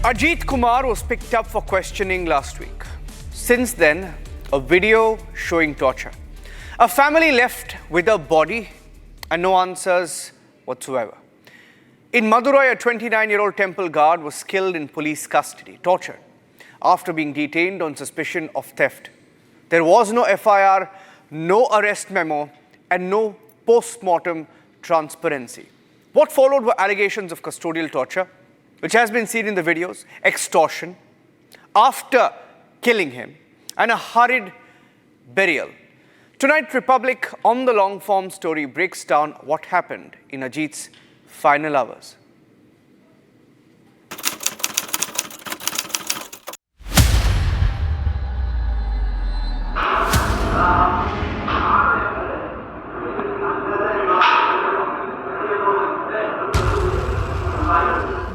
Ajith Kumar was picked up for questioning last week. Since then, a video showing torture. A family left with a body and no answers whatsoever. In Madurai, a 29-year-old temple guard was killed in police custody, tortured, after being detained on suspicion of theft. There was no FIR, no arrest memo, and no postmortem transparency. What followed were allegations of custodial torture, which has been seen in the videos, extortion, after killing him, and a hurried burial. Tonight, Republic on the long-form story breaks down what happened in Ajith's final hours.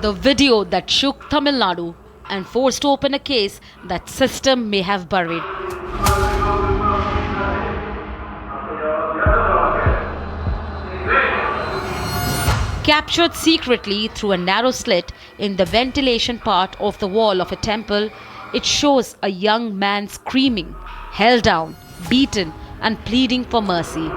The video that shook Tamil Nadu and forced open a case that system may have buried. Captured secretly through a narrow slit in the ventilation part of the wall of a temple, it shows a young man screaming, held down, beaten, and pleading for mercy.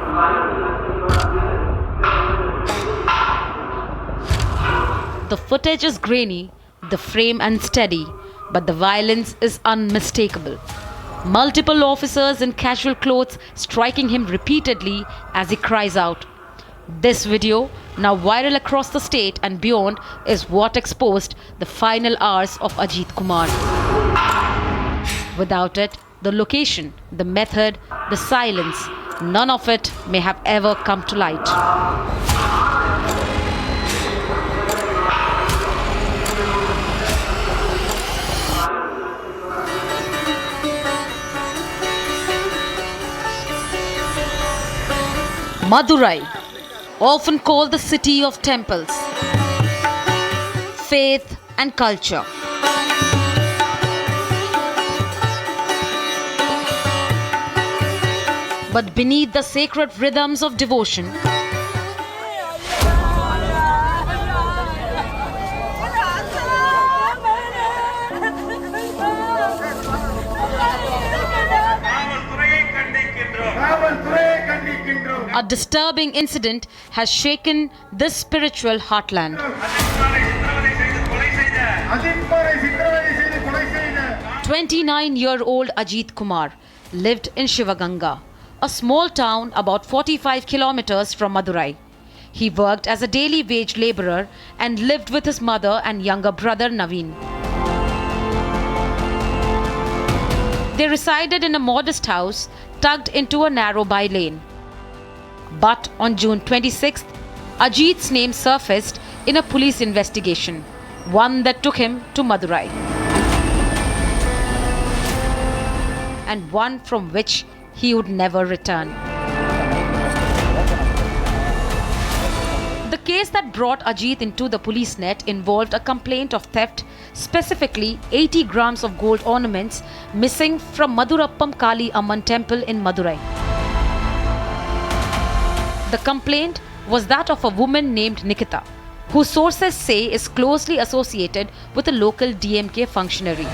The footage is grainy, the frame unsteady, but the violence is unmistakable. Multiple officers in casual clothes striking him repeatedly as he cries out. This video, now viral across the state and beyond, is what exposed the final hours of Ajith Kumar. Without it, the location, the method, the silence, none of it may have ever come to light. Madurai, often called the city of temples, faith and culture. But beneath the sacred rhythms of devotion, a disturbing incident has shaken this spiritual heartland. 29-year-old Ajith Kumar lived in Shivaganga, a small town about 45 kilometers from Madurai. He worked as a daily wage laborer and lived with his mother and younger brother Naveen. They resided in a modest house tucked into a narrow by lane. But on June 26th, Ajith's name surfaced in a police investigation, one that took him to Madurai, and one from which he would never return. The case that brought Ajith into the police net involved a complaint of theft, specifically 80 grams of gold ornaments missing from Madurappam Kali Amman temple in Madurai. The complaint was that of a woman named Nikita, who sources say is closely associated with a local DMK functionary.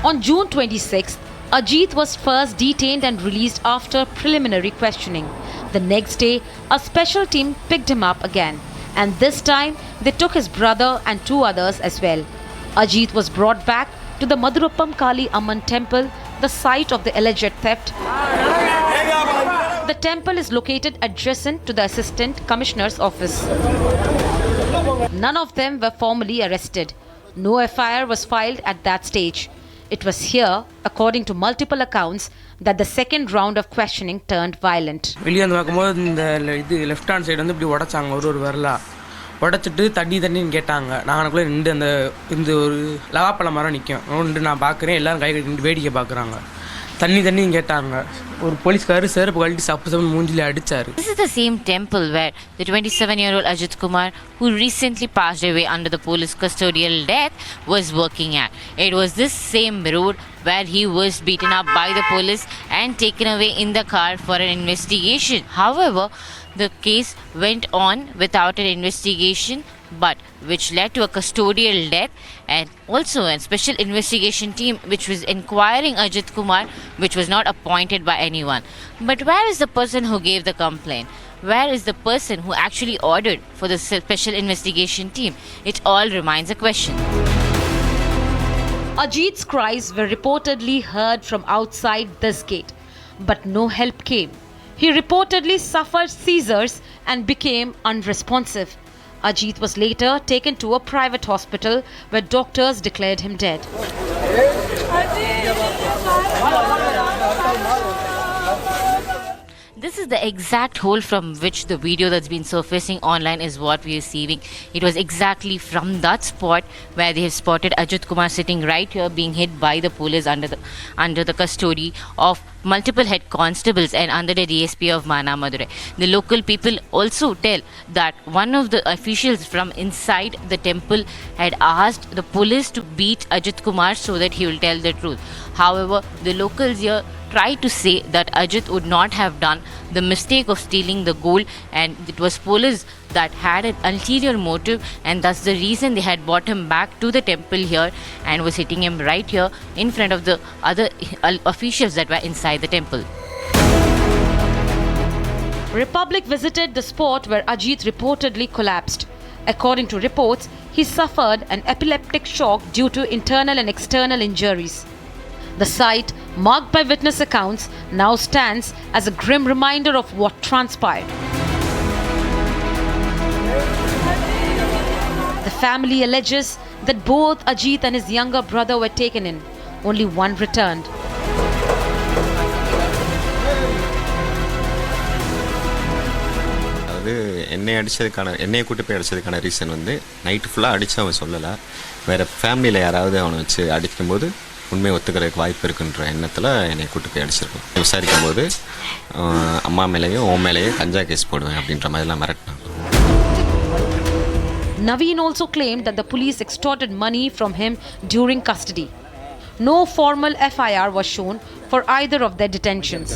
On June 26th, Ajith was first detained and released after preliminary questioning. The next day, a special team picked him up again, and this time they took his brother and two others as well. Ajith was brought back to the Madurappam Kali Amman temple, the site of the alleged theft. The temple is located adjacent to the Assistant Commissioner's office. None of them were formally arrested. No FIR was filed at that stage. It was here, according to multiple accounts, that the second round of questioning turned violent. வெளியே வந்து பார்க்கும்போது இந்த left hand side வந்து இப்படி உடைச்சாங்க ஒரு வரலா உடைச்சிட்டு தண்ணின்னு கேட்டாங்க. நாங்களுக்குள்ளே நின்று இந்த ஒரு லவாப்பழம் மரம் நிற்கும் நின்று நான் பார்க்குறேன், எல்லோரும் கை கட்டி வேடிக்கை பார்க்குறாங்க. தண்ணின்னு கேட்டாங்க. ஒரு போலீஸ்காரர் செருப்பு கழட்டி சப்பு மூஞ்சிலே அடிச்சாரு. This is the same temple where the 27-year-old Ajith Kumar, who recently passed away under the police custodial death, was working at. It was this same road where he was beaten up by the police and taken away in the car for an investigation. However, the case went on without an investigation but which led to a custodial death, and also a special investigation team which was inquiring Ajith Kumar, which was not appointed by anyone. But where is the person who gave the complaint? Where is the person who actually ordered for the special investigation team? It all remains a question. Ajith's cries were reportedly heard from outside this gate, but no help came. He reportedly suffered seizures and became unresponsive. Ajith was later taken to a private hospital where doctors declared him dead. This is the exact hole from which the video that's been surfacing online is what we are receiving. It was exactly from that spot where they have spotted Ajith Kumar sitting right here, being hit by the police under the custody of multiple head constables and under the DSP of Madurai. The local people also tell that one of the officials from inside the temple had asked the police to beat Ajith Kumar so that he will tell the truth. However, the locals here tried to say that Ajith would not have done the mistake of stealing the gold, and it was police that had an ulterior motive, and that's the reason they had brought him back to the temple here and was hitting him right here in front of the other officials that were inside the temple. Republic visited the spot where Ajith reportedly collapsed. According to reports, he suffered an epileptic shock due to internal and external injuries. The site, marked by witness accounts, now stands as a grim reminder of what transpired. The family alleges that both Ajith and his younger brother were taken in. Only one returned. என்னையை கூட்டு போய் அடிச்சதுக்கான reason வந்து night ஃபுல்லாக அடித்து அவன் சொல்லலை. வேறு ஃபேமிலியில் யாராவது அவனை வச்சு அடிக்கும்போது உண்மையை ஒத்துக்கிறதுக்கு வாய்ப்பு இருக்குன்ற எண்ணத்தில் என்னை கூட்டு போய் அடிச்சிருக்கோம். விசாரிக்கும் போது அம்மா மேலேயும் உன் மேலேயும் கஞ்சா கேஸ் போடுவேன் அப்படின்ற மாதிரிலாம் மிரட்டினாங்க. Naveen also claimed that the police extorted money from him during custody. No formal FIR was shown for either of their detentions.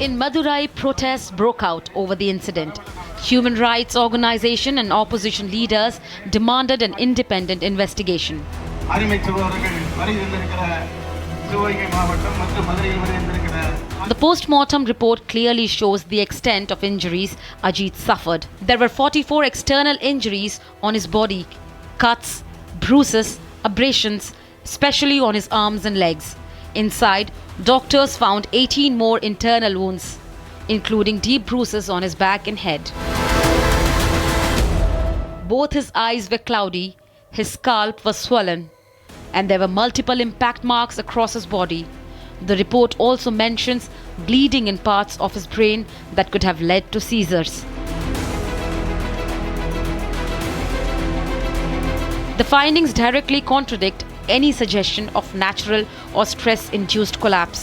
In Madurai, protests broke out over the incident. Human rights organization and opposition leaders demanded an independent investigation. The postmortem report clearly shows the extent of injuries Ajith suffered. There were 44 external injuries on his body: cuts, bruises, abrasions, especially on his arms and legs. Inside, doctors found 18 more internal wounds, including deep bruises on his back and head. Both his eyes were cloudy, his scalp was swollen, and there were multiple impact marks across his body. The report also mentions bleeding in parts of his brain that could have led to seizures. The findings directly contradict any suggestion of natural or stress-induced collapse.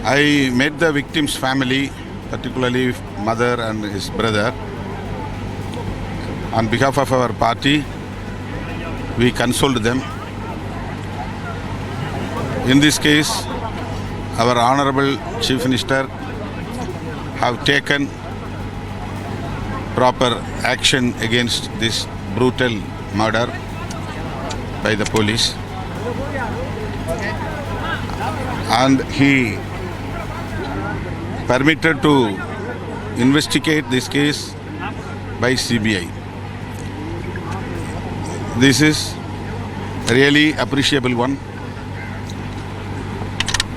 I met the victim's family, particularly mother and his brother. On behalf of our party, we consoled them. In this case, our Honorable Chief Minister have taken proper action against this brutal murder by the police, and he permitted to investigate this case by CBI. This is really appreciable one.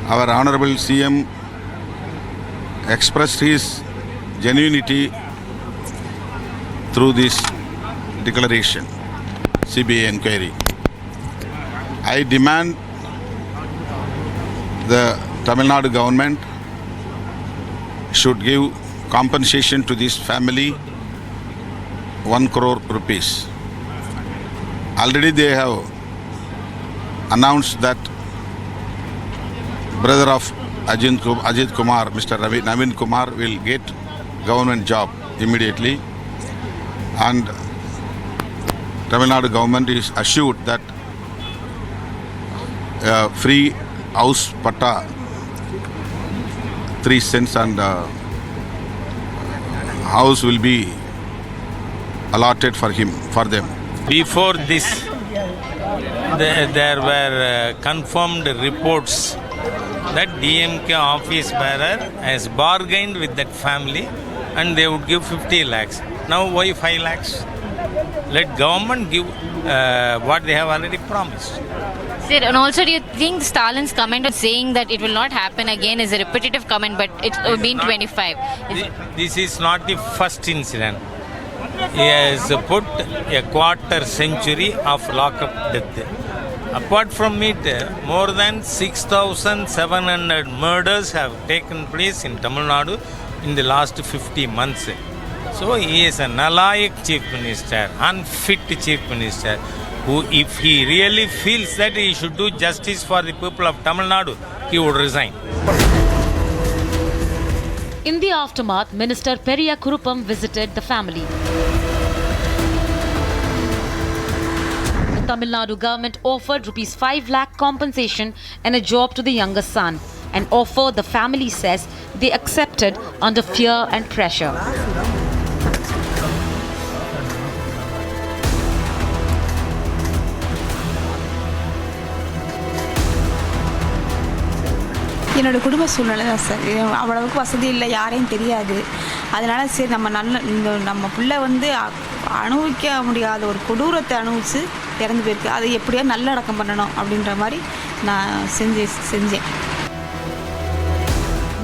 Our Honorable CM expressed his genuinity through this declaration, CBI inquiry. I demand the Tamil Nadu government should give compensation to this family 1 crore rupees. Already they have announced that brother of Ajith Kumar, Mr. Naveen Kumar, will get government job immediately, and Tamil Nadu government is assured that free house patta 3 cents and house will be allotted for them. Before this, there were confirmed reports that DMK office bearer has bargained with that family and they would give 50 lakhs. Now why 5 lakhs? Let government give what they have already promised. Sir, and also do you think Stalin's comment on saying that it will not happen again is a repetitive comment, but it's been 25? This is not the first incident. He has put a quarter century of lockup death. Apart from it, more than 6,700 murders have taken place in Tamil Nadu in the last 50 months. So he is a nalayak chief minister, unfit chief minister, who if he really feels that he should do justice for the people of Tamil Nadu, he would resign. In the aftermath, Minister Periya Kuruppam visited the family. The Tamil Nadu government offered rupees 5 lakh compensation and a job to the younger son, an offer the family says they accepted under fear and pressure. என்னோடய குடும்ப சூழ்நிலை தான் sir. அவ்வளவுக்கு வசதி இல்லை, யாரையும் தெரியாது. அதனால் சரி நம்ம பிள்ளை வந்து அனுபவிக்க முடியாத ஒரு கொடூரத்தை அனுபவித்து இறந்து போயிருக்கு. அதை எப்படியா நல்லடக்கம் பண்ணணும் அப்படின்ற மாதிரி நான் செஞ்சேன்.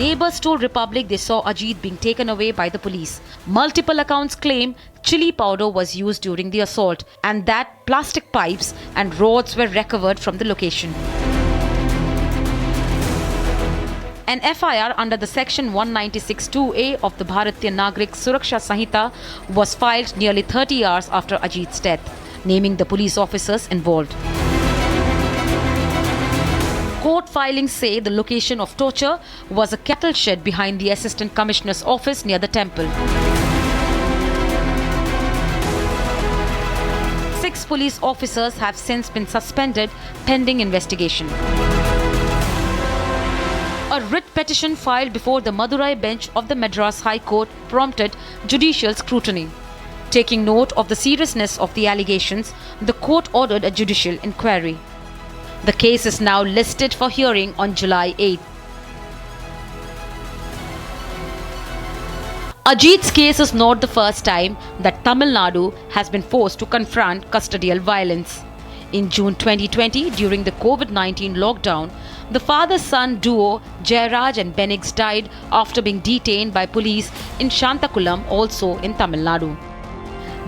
Neighbors told Republic they saw Ajith being taken away by the police. Multiple accounts claim chili powder was used during the assault and that plastic pipes and rods were recovered from the location. An FIR under the section 196(2)(a of the Bharatiya Nagrik Suraksha Sanhita was filed nearly 30 hours after Ajith's death, naming the police officers involved. Court filings say the location of torture was a cattle shed behind the Assistant Commissioner's office near the temple. 6 police officers have since been suspended pending investigation. A writ petition filed before the Madurai bench of the Madras High Court prompted judicial scrutiny. Taking note of the seriousness of the allegations, the court ordered a judicial inquiry. The case is now listed for hearing on July 8. Ajith's case is not the first time that Tamil Nadu has been forced to confront custodial violence. In June 2020, during the COVID-19 lockdown, the father-son duo Jairaj and Benix died after being detained by police in Shantakulam, also in Tamil Nadu.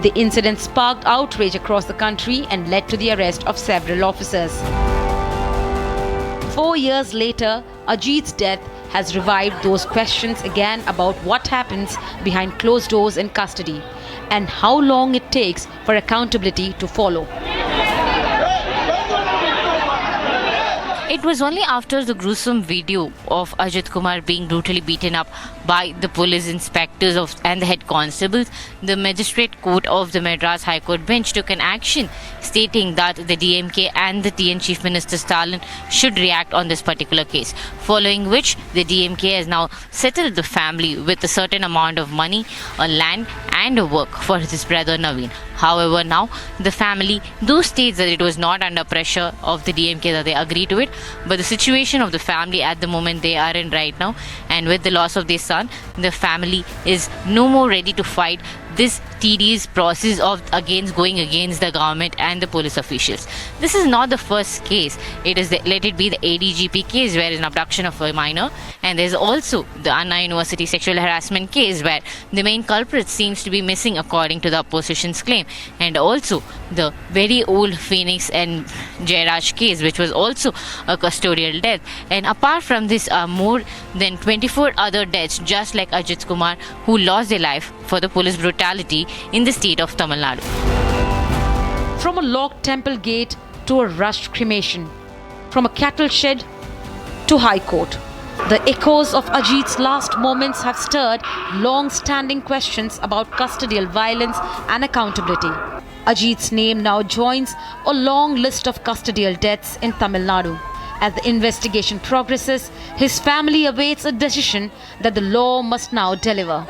The incident sparked outrage across the country and led to the arrest of several officers. 4 years later, Ajith's death has revived those questions again about what happens behind closed doors in custody and how long it takes for accountability to follow. It was only after the gruesome video of Ajith Kumar being brutally beaten up by the police inspectors and the head constables, the magistrate court of the Madras High Court bench took an action stating that the DMK and the TN Chief Minister Stalin should react on this particular case, following which the DMK has now settled the family with a certain amount of money, a land and a work for his brother Naveen. However, now the family do states that it was not under pressure of the DMK that they agreed to it, but the situation of the family at the moment they are in right now, and with the loss of their son, the family is no more ready to fight this tedious process of going against the government and the police officials. This is not the first case. Let it be the ADGP case where is an abduction of a minor, and there's also the Anna University sexual harassment case where the main culprit seems to be missing according to the opposition's claim, and also the very old Phoenix and Jairaj case which was also a custodial death. And apart from this are more than 24 other deaths just like Ajith Kumar who lost their life for the police brutality in the state of Tamil Nadu. From a locked temple gate to a rushed cremation, from a cattle shed to High Court, the echoes of Ajith's last moments have stirred long-standing questions about custodial violence and accountability. Ajith's name now joins a long list of custodial deaths in Tamil Nadu, As the investigation progresses, his family awaits a decision that the law must now deliver.